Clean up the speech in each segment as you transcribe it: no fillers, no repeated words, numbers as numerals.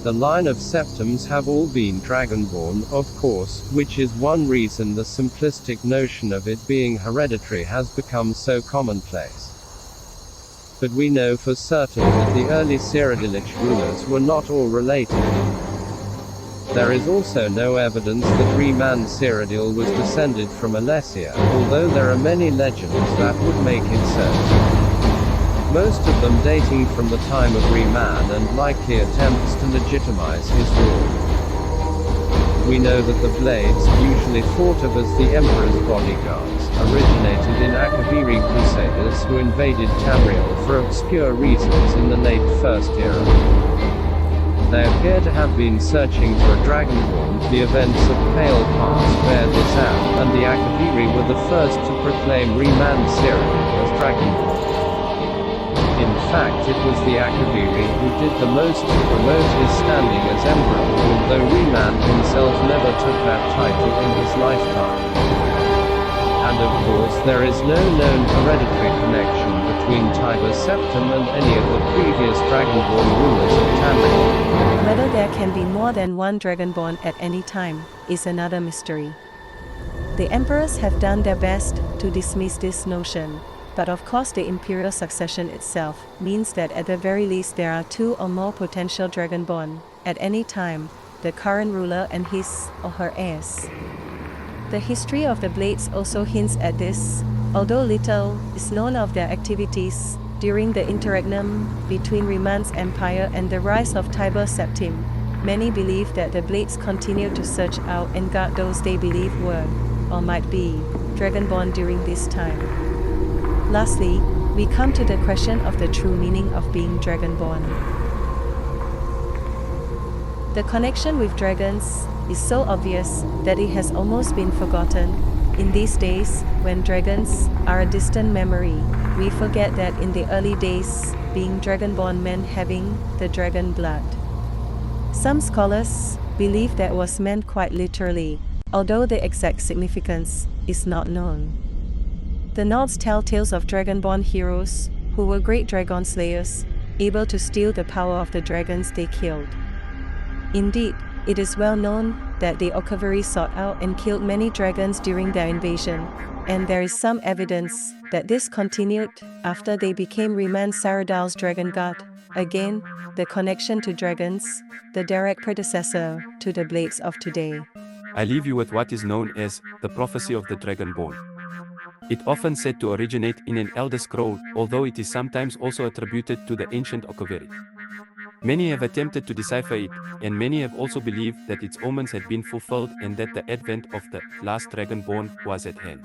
The line of septums have all been Dragonborn, of course, which is one reason the simplistic notion of it being hereditary has become so commonplace. But we know for certain that the early Cyrodiilic rulers were not all related. There is also no evidence that Riemann Cyrodiil was descended from Alesia, although there are many legends that would make it so. Most of them dating from the time of Riemann and likely attempts to legitimize his rule. We know that the blades, usually thought of as the emperor's bodyguards, originated in Akaviri crusaders who invaded Tamriel for obscure reasons in the late First Era. They appear to have been searching for a Dragonborn. The events of Pale Past bear this out, and the Akaviri were the first to proclaim Riemann Cyrodiil as Dragonborn. In fact, it was the Akaviri who did the most to promote his standing as emperor, although Riemann himself never took that title in his lifetime. And of course there is no known hereditary connection between Tiber Septim and any of the previous Dragonborn rulers of Tamriel. Whether there can be more than one Dragonborn at any time is another mystery. The emperors have done their best to dismiss this notion, but of course the imperial succession itself means that at the very least there are two or more potential Dragonborn at any time, the current ruler and his or her heirs. The history of the Blades also hints at this, although little is known of their activities during the interregnum between Riemann's empire and the rise of Tiber Septim. Many believe that the Blades continued to search out and guard those they believe were, or might be, Dragonborn during this time. Lastly, we come to the question of the true meaning of being Dragonborn. The connection with dragons is so obvious that it has almost been forgotten. In these days, when dragons are a distant memory, we forget that in the early days, being Dragonborn meant having the dragon blood. Some scholars believe that was meant quite literally, although the exact significance is not known. The Nords tell tales of Dragonborn heroes, who were great dragon slayers, able to steal the power of the dragons they killed. Indeed, it is well known that the Akaviri sought out and killed many dragons during their invasion, and there is some evidence that this continued after they became Riemann Cyrodiil's dragon god. Again, the connection to dragons, the direct predecessor to the Blades of today. I leave you with what is known as the prophecy of the Dragonborn. It often said to originate in an Elder Scroll, although it is sometimes also attributed to the ancient Akaviri. Many have attempted to decipher it, and many have also believed that its omens had been fulfilled and that the advent of the last Dragonborn was at hand.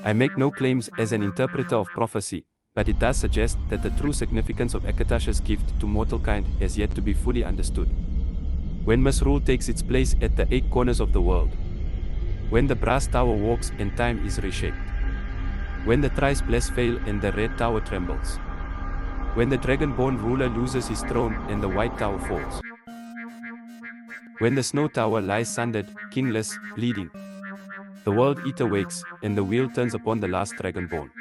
I make no claims as an interpreter of prophecy, but it does suggest that the true significance of Akatash's gift to mortal kind has yet to be fully understood. When misrule takes its place at the 8 corners of the world. When the brass tower walks and time is reshaped. When the thrice blessed fail and the red tower trembles. When the Dragonborn ruler loses his throne and the white tower falls. When the snow tower lies sundered, kingless, bleeding. The world eater wakes, and the wheel turns upon the last Dragonborn.